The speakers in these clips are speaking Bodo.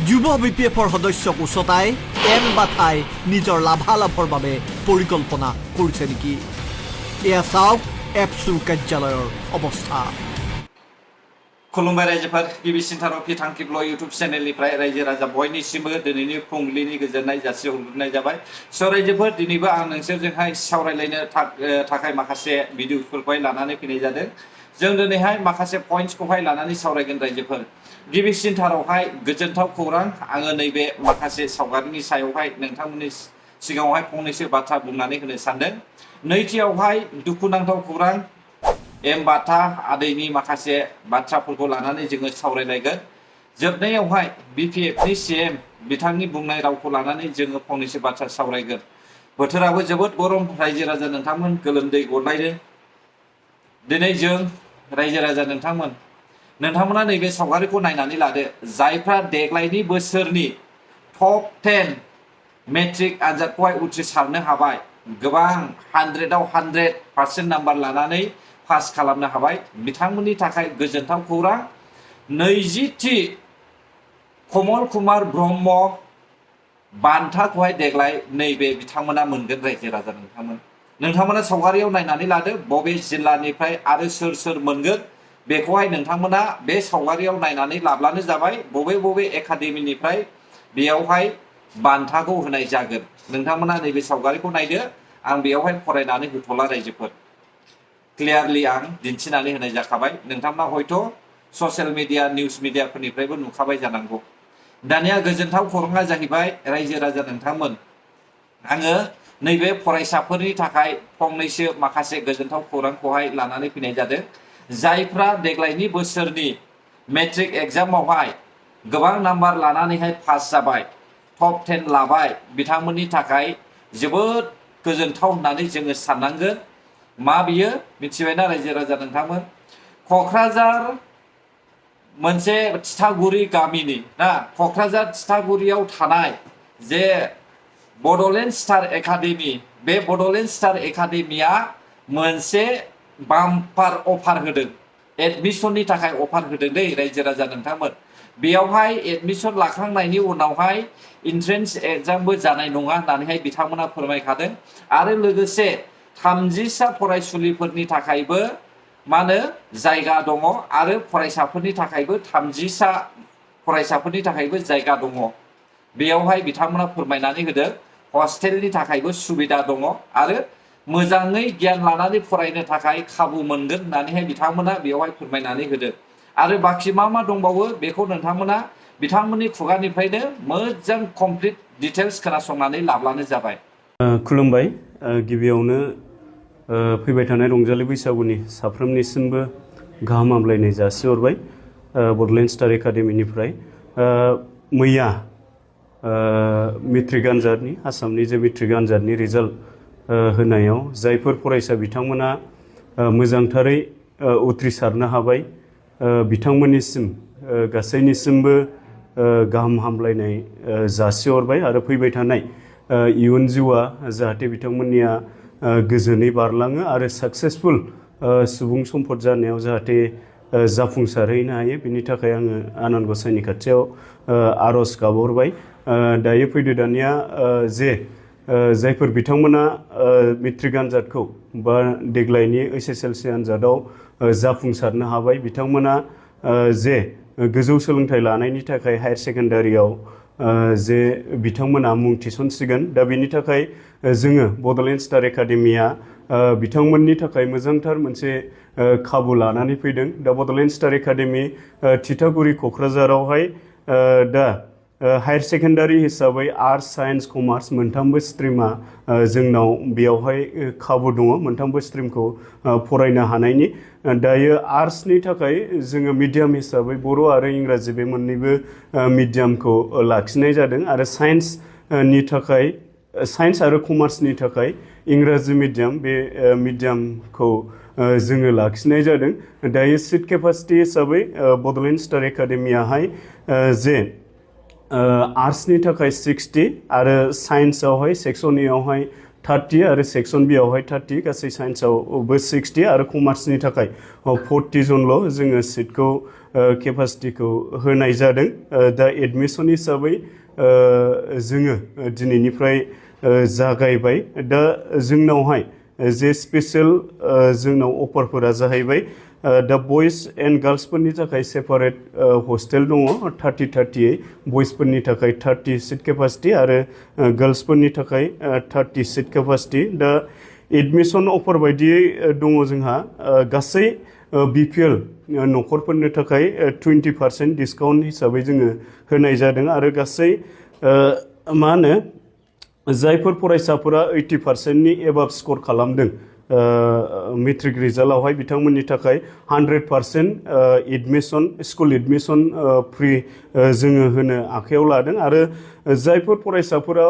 যুৱ বিপিএফৰ সদস্যক উচতাই এম বাথাই নিজৰ লাভালাভৰ বাবে পৰিকল্পনা কৰিছে নেকি? এয়া চাওক এপছুৰ কাৰ্যালয়ৰ অৱস্থা। खुलुमबाय रायजोफोर गिबि सिन्थाराव फिथांखिब्ल इउटुब चेनेलनिफ्राय रायजो राजा बयनिसिमबो दिनैनि फुंबिलिनि गोजोननाय जासिहरग्रोनाय जाबाय। स' रायजोफोर दिनैबो आं नोंसोरजोंहाय सावरायलायनो थाखाय माखासे भिडिअफोरखौहाय लानानै फैनाय जादों। जों दिनैहाय माखासे पइन्ट्सखौहाय लानानै सावरायगोन रायजोफोर। गिबि सिन्थारावहाय गोजोनथाव खौरां आङो नैबे माखासे सावगारिनि सायावहाय नोंथांमोननि सिगाङावहाय फंनैसो बाथ्रा बुंनानै होनो सानदों। नैथियावहाय दुखुनांथाव खौरां एम बाथा आदैनि माखासे बाथ्राफोरखौ लानानै जोङो सावरायलायगोन। जोबनायावहाय बिपिएफनि सीएम बिथांनि बुंनाय रावखौ लानानै जोङो फंनैसो बाथ्रा सावरायगोन। बोथोराबो जोबोद गरम रायजो राजा नोंथांमोन, गोलोमदै गलायदों। दिनै जों रायजो राजा नोंथांमोना नैबे सावगारिखौ नायनानै लादो। जायफ्रा देग्लायनि बोसोरनि टप 10 मेट्रिक आनजादखौहाय उथ्रिसारनो हाबाय, गोबां 100आव 100% नाम्बार लानानै पास खालामनो हाबाय, बिथांमोननि थाखाय गोजोनथाव खौरां। 20थि कमल कुमार ब्रह्म बान्थाखौहाय देग्लाय नैबे बिथांमोना मोनगोन। रायजो राजा नोंथांमोना सावगारियाव नायनानै लादो बबे जिल्लानिफ्राय आरो सोर मोनगोन बेखौहाय नोंथांमोना बे सावगारियाव नायनानै लाब्लानो जाबाय। बबे एकाडेमिनिफ्राय बेयावहाय बान्थाखौ होनाय जागोन नोंथांमोना नैबे सावगारिखौ नायदो। आं बेयावहाय फरायनानै होथ'ला रायजोफोर, क्लियारलि आं दिन्थिनानै होनाय जाखाबाय। नोंथांमोना हयथ' ससियेल मिडिया निउस मिडियाफोरनिफ्रायबो नुखाबाय जानांगौ। दानिया गोजोनथाव खौराङा जाहैबाय रायजो राजा नोंथांमोन, आङो नैबे फरायसाफोरनि थाखाय फंनैसो माखासे गोजोनथाव खौरांखौहाय लानानै फैनाय जादों। जायफ्रा देग्लायनि बोसोरनि मेट्रिक एग्जामावहाय गोबां नाम्बार लानानैहाय पास जाबाय, टप 10 लाबाय, बिथांमोननि थाखाय जोबोद गोजोनथाव होननानै जोङो साननांगोन। मा बियो मिथिबायना रायजो राजा नोंथांमोन? क'क्राझार मोनसे थिथागुरि गामिनि ना, क'क्राझार थिथागुरियाव थानाय जे बड'लेण्ड स्टार एकाडेमि, बे बड'लेण्ड स्टार एकाडेमिया मोनसे बाम्पार अफार होदों, एडमिसननि थाखाय अफार होदों दै रायजो राजा नोंथांमोन। बेयावहाय एडमिसन लाखांनायनि उनावहाय इन्ट्रेन्स एग्जामबो जानाय नङा होननानैहाय बिथांमोना फोरमायखादों। आरो लोगोसे 30सा फरायसुलिफोरनि थाखायबो जायगा दङ, आरो फरायसाफोरनि थाखायबो 30सा फरायसाफोरनि थाखायबो जायगा दङ। बेयावहाय बिथांमोना फोरमायनानै होदों हस्टेलनि थाखायबो सुबिदा दङ, आरो मोजाङै गियान लानानै फरायनो थाखाय खाबु मोनगोन होननानैहाय बिथांमोना बेयावहाय फोरमायनानै होदों। आरो बाखि मा दंबावो बेखौ नोंथांमोना बिथांमोननि खुगानिफ्रायनो मोजां कमप्लिट डिटेल्स खोनासंनानै लाब्लानो जाबाय। खुलुमबाय। गिबियावनो फैबाय थानाय रंजालि बैसागुनि साफ्रोमनिसिमबो गाहाम हामलायनाय जासिहरबाय बड'लेण्ड स्टार एकाडेमिनिफ्राय। मैया मेट्रिक आनजादनि आसामनि जे मेट्रिक आनजादनि रिजाल्ट होनायाव जायफोर फरायसा बिथांमोना मोजांथारै उथ्रिसारनो हाबाय, बिथांमोननिसिम गासैनिसिमबो गाहाम हामलायनाय जासिहरबाय। आरो फैबाय थानाय इयुन जिउआ जाहाथे बिथांमोननिया गोजोनै बारलाङो आरो साक्सेसफुल सुबुं सम्पद जानायाव जाहाथे जाफुंसारहैनो हायो, बिनि थाखाय आङो आनान गसाइनि खाथियाव आर'ज गाबहरबाय। दायो फैदो दानिया जे जायफोर बिथांमोना मेट्रिक आनजादखौ बा देग्लायनि HSLC आनजादाव जाफुंसारनो हाबाय, बिथांमोना जे गोजौ सोलोंथाइ लानायनि थाखाय हायार सेकेन्डारियाव जे बिथांमोना मुं थिसनसिगोन। दा बेनि थाखाय जोङो बड'लेण्ड स्टार एकाडेमिया बिथांमोननि थाखाय मोजांथार मोनसे खाबु लानानै फैदों। दा बड'लेण्ड स्टार एकाडेमि थिथागुरि क'क्राझारावहाय दा हायार सेकेन्डारि हिसाबै आर्ट्स, साइन्स, कमार्स मोनथामबो स्ट्रिमा जोंनाव बेयावहाय खाबु दङ, मोनथामबो स्ट्रिमखौ फरायनो हानायनि। दायो आर्ट्सनि थाखाय जोङो मिडियाम हिसाबै बर' आरो इंराजि बे मोननैबो मिडियामखौ लाखिनाय जादों। आरो साइन्सनि थाखाय, साइन्स आरो कमार्सनि थाखाय इंराजि मिडियाम बे मिडियामखौ जोङो लाखिनाय जादों दायो सिट केपासिटि हिसाबै बड'लेण्ड स्टार एकाडेमियाहाय जे आर्ट्सनि थाखाय 60 आरो साइन्सआवहाय सेक्सन एआवहाय 30 आरो सेक्सन बि आवहाय 30 गासै साइन्सआवबो 60 आरो कमार्सनि थाखाय 40 जनल' जोङो सिटखौ केपासिटिखौ होनाय जादों दा एडमिसन हिसाबै जोङो दिनैनिफ्राय जागायबाय दा जोंनावहाय जे स्पेशल जोंनाव अफारफोरा जाहैबाय दा बयस एन्ड गार्ल्सफोरनि थाखाय सेपारेट हस्टेल दङ 30-30 बयसफोरनि थाखाय 30 सिट केपासिटि आरो गार्ल्सफोरनि थाखाय 30 सिट केपासिटि दा एडमिसन अफार बायदियै दङ जोंहा गासै बिपिएल न'खरफोरनो थाखाय 20% डिसकाउन्ट हिसाबै जोङो होनाय जादों आरो गासै मा होनो जायफोर फरायसाफोरा 80%नि एबाब स्कर खालामदों मेट्रिक रिजाल्टआवहाय बिथांमोननि थाखाय 100% एडमिसन स्कुल एडमिसन फ्रि जोङो होनो आखायाव लादों आरो जायफोर फरायसाफोरा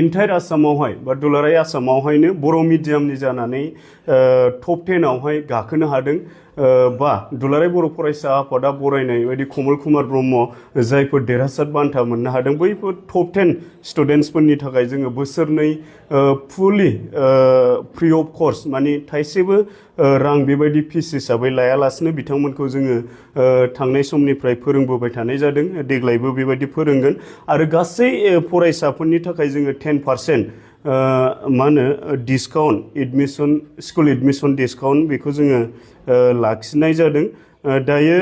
इन्टायर आसामावहाय बा दुलाराय आसामावहायनो बर' मिडियामनि जानानै टप 10 आवहाय गाखोनो हादों बा दुलाराय बर' फरायसा आफादा बरायनाय बायदि कमल कुमार ब्रह्म जायफोर देरहासार बान्था मोननो हादों बैफोर टप 10 स्टुडेन्टसफोरनि थाखाय जोङो बोसोरनै फुलि फ्रि अफ कस्ट माने थाइसेबो रां बेबायदि फिस हिसाबै लायालासिनो बिथांमोनखौ जोङो थांनाय समनिफ्राय फोरोंबोबाय थानाय जादों देग्लायबो बेबायदि फोरोंगोन आरो गासै फरायसाफोरनि थाखाय जोङो 10% मा होनो discount admission school admission discount बेखौ जोङो लाखिनाय जादों दायो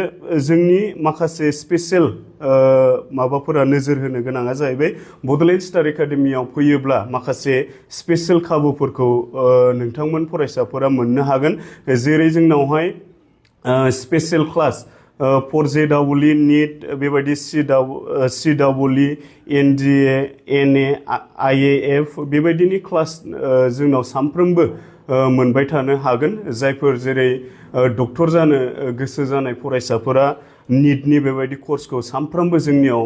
जोंनि माखासे स्पेशल माबाफोरा नोजोर होनो गोनाङा जाहैबाय बड'लेण्ड स्टार एकाडेमियाव फैयोब्ला माखासे स्पेशल खाबुफोरखौ नोंथांमोन फरायसाफोरा मोननो हागोन जेरै जोंनावहाय स्पेशल क्लास 4JEE नीट बेबायदि CEE NDA NA IAF बेबायदिनि क्लास जोंनाव सानफ्रोमबो मोनबाय थानो हागोन जायफोर जेरै डक्टर जानो गोसो जानाय फरायसाफोरा नीटनि बेबायदि कर्सखौ सानफ्रोमबो जोंनियाव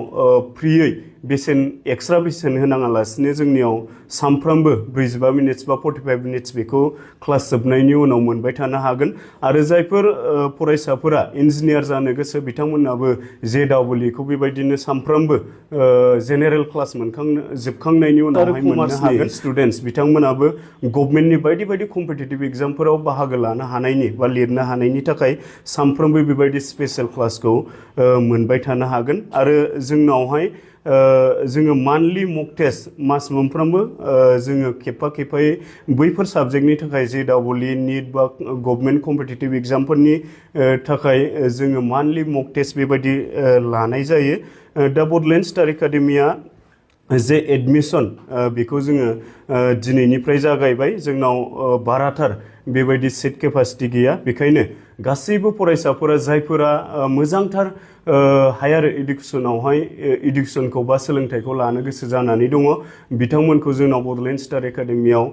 फ्रियै बेसेन एक्सट्रा बेसेन होनाङालासिनो जोंनियाव सानफ्रोमबो 45 मिनिट्स बा 45 मिनिट्स बेखौ क्लास जोबनायनि उनाव मोनबाय थानो हागोन आरो जायफोर फरायसाफोरा इन्जिनियार जानो गोसो बिथांमोनाबो JEE खौ बेबायदिनो सानफ्रोमबो जेनेरेल क्लास जोबखांनायनि उनावहाय मोननो हागोन स्टुडेन्टस बिथांमोनाबो गभर्नमेन्टनि बायदि बायदि कम्पिटिटिभ एग्जामफोराव बाहागो लानो हानायनि बा लिरनो हानायनि थाखाय सानफ्रोमबो बेबायदि स्पेशल क्लासखौ मोनबाय थानो हागोन आरो जोंनावहाय जोङो मान्थलि मक टेस्ट मास मोनफ्रोमबो जोङो खेबफायै बैफोर साबजेक्टनि थाखाय JEE नीट बा गभर्नमेन्ट कम्पिटिटिभ एग्जामफोरनि थाखाय जोङो मान्थलि मक टेस्ट बेबायदि लानाय जायो दा बड'लेण्ड स्टार एकाडेमिया जे एडमिसन बेखौ जोङो दिनैनिफ्राय जागायबाय जोंनाव बाराथार बेबायदि सिट केपासिटि गैया बेखायनो गासैबो फरायसाफोरा जायफोरा मोजांथार हायार इडुकेसनावहाय इडुकेसनखौ बा सोलोंथाइखौ लानो गोसो जानानै दङ बिथांमोनखौ जोंनाव बड'लेण्ड स्टार एकाडेमियाव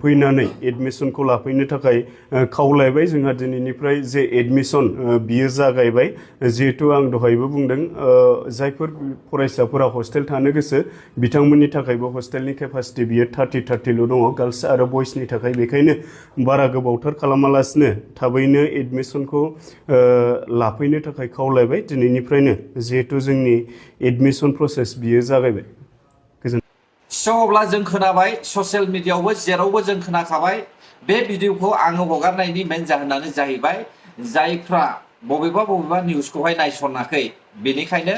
फैनानै एडमिसनखौ लाफैनो थाखाय खावलायबाय जोंहा दिनैनिफ्राय जे एडमिसन बियो जागायबाय जिहेतु आं दहायबो बुंदों जायफोर फरायसाफोरा हस्टेल थानो गोसो बिथांमोननि थाखायबो हस्टेलनि केपासिटि बियो 30-30ल' दङ गार्ल्स आरो बयसनि थाखाय बेखायनो बारा गोबावथार खालामालासिनो थाबैनो एडमिसनखौ लाफैनो थाखाय खावलायबाय दिनैनिफ्रायनो जिहेतु जोंनि एडमिसन प्रसेस बियो जागायबाय अब्ला जों खोनाबाय ससियेल मिडियायावबो जेरावबो जों खोनाखाबाय बे भिडिअखौ आङो हगारनायनि मेन जाहोनानो जाहैबाय जायफ्रा बबेबा निउसखौहाय नायसनाखै बेनिखायनो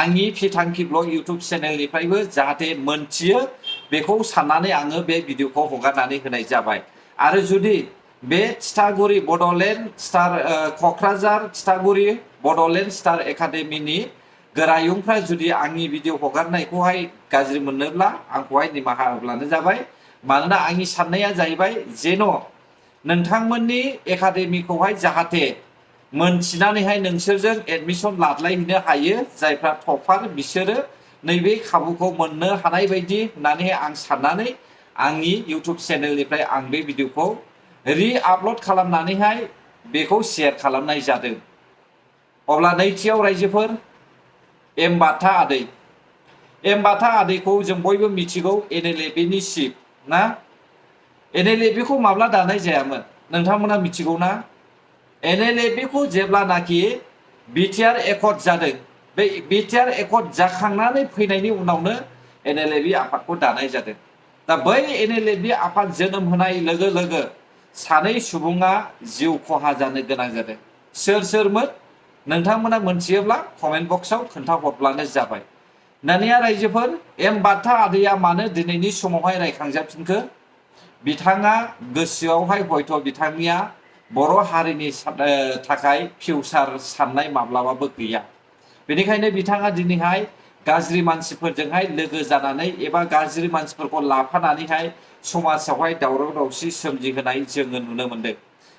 आंनि फिथांखि ब्लग इउटुब चेनेलनिफ्रायबो जाहाथे मोनथियो बेखौ साननानै आङो बे भिडिअखौ हगारनानै होनाय जाबाय आरो जुदि बे तितागुरि बड'लेण्ड स्टार क'क्राझार तितागुरि बड'लेण्ड स्टार एकाडेमिनि गोरायुंफ्रा जुदि आंनि भिडिअ हगारनायखौहाय गाज्रि मोनोब्ला आंखौहाय निमाहा होब्लानो जाबाय मानोना आंनि साननाया जाहैबाय जेन' नोंथांमोननि एकाडेमिखौहाय जाहाथे मोनथिनानैहाय नोंसोरजों एडमिसन लादलायहैनो हायो जायफ्रा टपार बिसोरो नैबे खाबुखौ मोननो हानाय बायदि होननानै आं साननानै आंनि इउटुब चेनेलनिफ्राय आं बे भिडिअखौ रि-आपल'ड खालामनानैहाय बेखौ शेयार खालामनाय जादों अब्ला नैथियाव रायजोफोर एमबाथा आदैखौ जों बयबो मिथिगौ NLFनि चिफ ना NLFP खौ माब्ला दानाय जायामोन नोंथांमोना मिथिगौ ना NLFP खौ जेब्लानाखि बिटिआर एकर्ड जादों बे बिटिआर एकर्ड जाखांनानै फैनायनि उनावनो NLFP आफादखौ दानाय जादों दा बै NLFP आफाद जोनोम होनाय लोगो लोगो सानै सुबुङा जिउ खहा जानो गोनां जादों सोर सोरमोन नोंथांमोना मोनथियोब्ला कमेन्ट बक्सआव खोन्थाहरब्लानो जाबाय दानिया रायजोफोर एम बाथा आदैया मानो दिनैनि समावहाय रायखांजाफिनखो बिथाङा गोसोआवहाय हयथ' बिथांनिया बर' हारिनि थाखाय फिउचार साननाय माब्लाबाबो गैया बेनिखायनो बिथाङा दिनैहाय गाज्रि मानसिफोरजोंहाय लोगो जानानै एबा गाज्रि मानसिफोरखौ लाफानानैहाय समाजावहाय दावराव दावसि सोमजिहोनाय जोङो नुनो मोनदों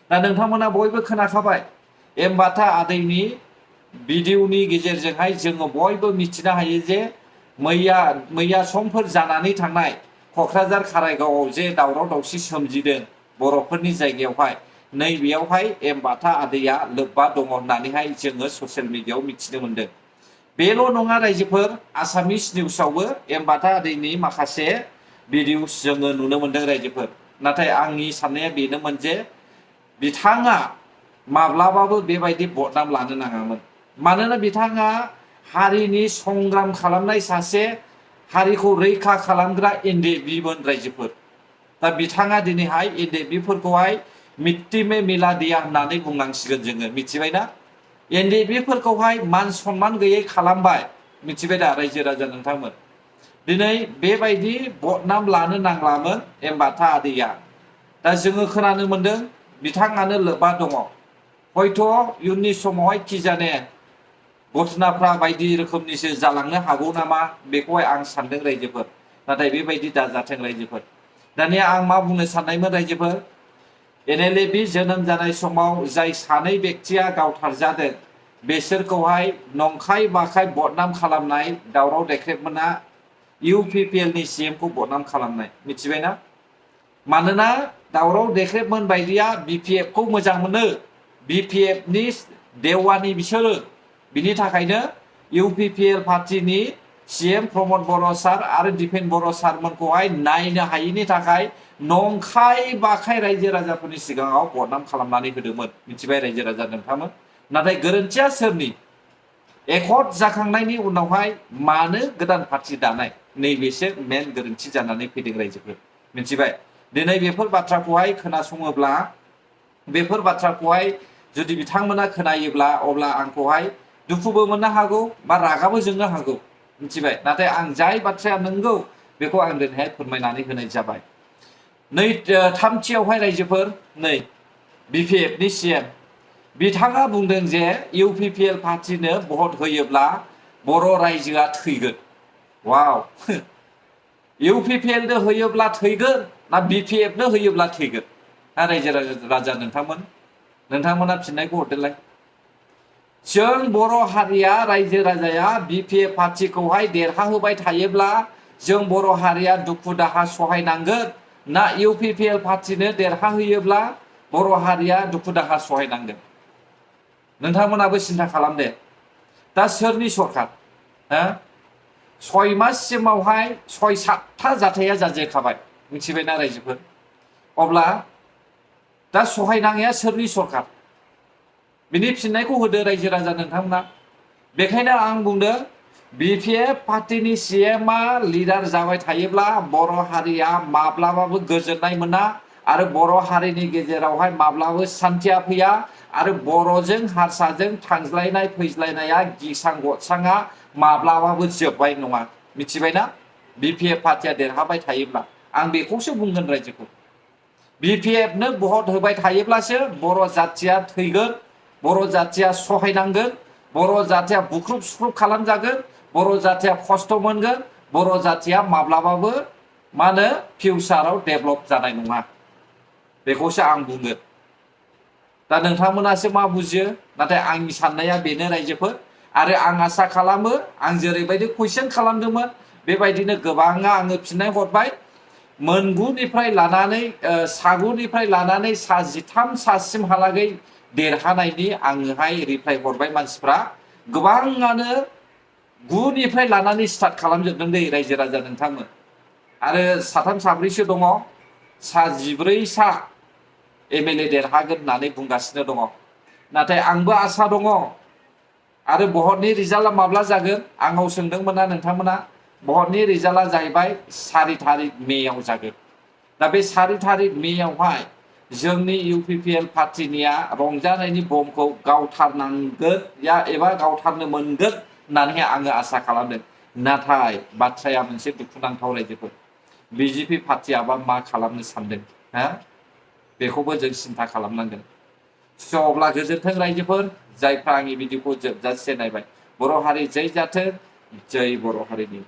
दा नोंथांमोना बयबो खोनाखाबाय एम बाथा आदैनि भिडिअनि गेजेरजोंहाय जोङो बयबो मिथिनो हायो जे मैया समफोर जानानै थांनाय क'क्राझार कारायगावआव जे दावराव दावसि सोमजिदों बर'फोरनि जायगायावहाय नैबेयावहाय एम बाथा आदैया लोब्बा दङ होननानैहाय जोङो ससियेल मिडियायाव मिथिनो मोनदों बेल' नङा रायजोफोर आसामिस निउसावबो एम बाथा आदैनि माखासे भिडिअस जोङो नुनो मोनदों रायजोफोर नाथाय आंनि साननाया बेनोमोन जे बिथाङा माब्लाबाबो बेबायदि बदनाम लानो नाङामोन मानोना बिथाङा हारिनि संग्राम खालामनाय सासे हारिखौ रैखा खालामग्रा NDFBमोन रायजोफोर दा बिथाङा दिनैहाय NDFBफोरखौहाय मिट्टी में मिला दिया होननानै बुंनांसिगोन जोङो मिथिबायना NDFBफोरखौहाय मान सनमान गैयै खालामबाय मिथिबाय दा रायजो राजा नोंथांमोन दिनै बेबायदि बदनाम लानो नांलामोन एम बाथा आदैया दा जोङो खोनानो मोनदों बिथाङानो लोब्बा दङ हयथ' इयुननि समावहाय कि जाने घटनाफ्रा बायदि रोखोमनिसो जालांनो हागौ नामा बेखौहाय आं सानदों रायजोफोर नाथाय बेबायदि दाजाथों रायजोफोर दानिया आं मा बुंनो साननायमोन रायजोफोर NLFB जोनोम जानाय समाव जाय सानै बेक्तिया गावथारजादों बेसोरखौहाय नंखाय बाखाय बदनाम खालामनाय दावराव देख्रेबमोना UPPL नि CM खौ बदनाम खालामनाय मिथिबायना मानोना दावराव देख्रेबमोन बायदिया BPF खौ मोजां मोनो BPF नि देवानि बिसोरो बिनि थाखायनो UPPL पार्टीनि CM प्रमद बर' सार आरो दिपेन बर' सारमोनखौहाय नायनो हायैनि थाखाय नंखाय बाखाय रायजो राजाफोरनि सिगाङाव बदनाम खालामनानै होदोंमोन मिथिबाय रायजो राजा नोंथांमोन नाथाय गोरोन्थिया सोरनि एकर्ड जाखांनायनि उनावहाय मानो गोदान पार्टी दानाय नैबेसो मेन गोरोन्थि जानानै फैदों रायजोफोर मिथिबाय दिनै बेफोर बाथ्राखौहाय खोनासङोब्ला बेफोर बाथ्राखौहाय जुदि बिथांमोना खोनायोब्ला अब्ला आंखौहाय दुखुबो मोननो हागौ बा रागाबो जोंनो हागौ मिथिबाय नाथाय आं जाय बाथ्राया नंगौ बेखौ आं दिनैहाय फोरमायनानै होनाय जाबाय थामथियावहाय रायजोफोर नै BPF नि CM बिथाङा बुंदों जे UPPL पार्टीनो भट होयोब्ला बर' रायजोआ थैगोन वाव UPPL नो होयोब्ला थैगोन ना BPF नो होयोब्ला थैगोन रायजो राजा नोंथांमोना फिननायखौ हरदोलाय जों बर' हारिया रायजो राजाया BPF पार्टीखौहाय देरहाहोबाय थायोब्ला जों बर' हारिया दुखु दाहा सहायनांगोन ना UPPL पार्टीनो देरहाहोयोब्ला बर' हारिया दुखु दाहा सहायनांगोन नोंथांमोनाबो सिन्था खालाम दे दा सोरनि सरकार 6 माससिमावहाय 6-7था जाथाया जाजेखाबाय मिथिबायना रायजोफोर अब्ला दा सहायनाङिया सोरनि सरकार बिनि फिननायखौ होदो रायजो राजा नोंथांमोना बेखायनो आं बुंदों BPF पार्टीनि CMआ लिडार जाबाय थायोब्ला बर' हारिया माब्लाबाबो गोजोननाय मोना आरो बर' हारिनि गेजेरावहाय माब्लाबाबो सान्थिया फैया आरो बर'जों हारसाजों थांज्लायनाय फैज्लायनाया गिसां गसाङा माब्लाबाबो जोबबाय नङा मिथिबायना BPF पार्टीया देरहाबाय थायोब्ला आं बेखौसो बुंगोन रायजोखौ BPF नो भट होबाय थायोब्लासो बर' जाथिया थैगोन बर' जाथिया सहायनांगोन बर' जाथिया बुख्रुब सुख्रुब खालामजागोन बर' जाथिया खस्थ' मोनगोन बर' जाथिया माब्लाबाबो मा होनो फिउचाराव डेभेलप जानाय नङा बेखौसो आं बुंगोन दा नोंथांमोनासो मा बुजियो नाथाय आंनि साननाया बेनो रायजोफोर आरो आं आसा खालामो आं जेरैबायदि कुइसन खालामदोंमोन बेबायदिनो गोबाङा आङो फिननाय हरबाय मोनगुनिफ्राय लानानै सागुनिफ्राय लानानै सा 13 सासिमहालागै देरहानायनि आङोहाय रिप्लाइ हरबाय मानसिफ्रा गोबाङानो 9निफ्राय लानानै स्टार्ट खालामजोबदों दे रायजो राजा नोंथांमोन आरो 3 साब्रैसो दङ 14 MLA देरहागोन होननानै बुंगासिनो दङ नाथाय आंबो आसा दङ आरो भटनि रिजाल्टआ माब्ला जागोन आंनाव सोंदोंमोन ना नोंथांमोना भटनि रिजाल्टआ जाहैबाय 4 तारिख मेयाव जागोन दा बे 4 तारिख मेयावहाय जोंनि UPPL पार्टिनिया रंजानायनि बमखौ गावथारनांगोन एबा गावथारनो मोनगोन होननानै आङो आसा खालामदों नाथाय बाथ्राया मोनसे दुखुनांथाव रायजोफोर BJP पार्टियाबा मा खालामनो सानदों बेखौबो जों सिन्था खालामनांगोन अब्ला गोजोन्थों रायजोफोर जायफ्रा आंनि भिडिअखौ जोबजासे नायबाय बर' हारि जै जाथों जै बर' हारिनि